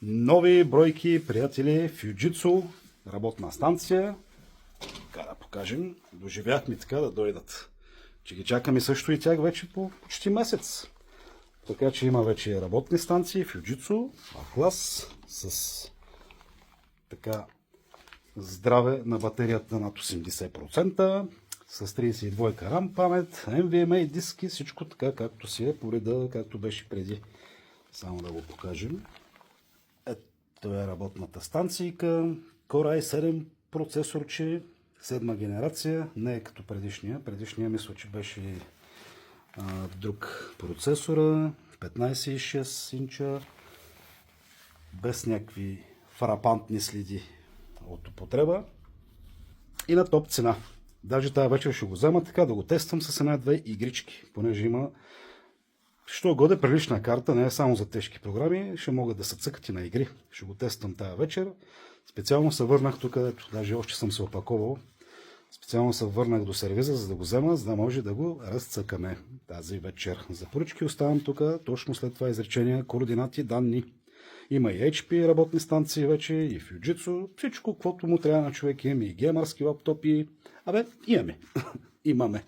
Нови бройки, приятели, Fujitsu, работна станция. Така да покажем. Доживяхме така да дойдат. Че ги чакаме също и тях вече по почти месец. Така че има вече работни станции, Fujitsu, клас с така здраве на батерията над 80%, с 32 RAM памет, NVMe диски, всичко така както си е, по реда, както беше преди. Само да го покажем. Ето е работната станцийка, Core i7 процесорче, 7 генерация, не е като предишния. Предишния мисля, че беше друг процесора, 15,6 инча, без някакви фрапантни следи от употреба и на топ цена. Даже тази вечер ще го взема така да го тествам с една-две игрички, понеже има що годе прилична карта, не е само за тежки програми, ще могат да се цъкат и на игри. Ще го тествам тази вечер. Специално се върнах тук, където даже още съм се опаковал. Специално се върнах до сервиза, за да го взема, за да може да го разцъкаме тази вечер. За поръчки оставам тук, точно след това изречение, координати, данни. Има и HP работни станции вече, и Fujitsu, всичко, каквото му трябва на човек. Имаме и геймърски лаптопи. Абе, имаме. Имаме.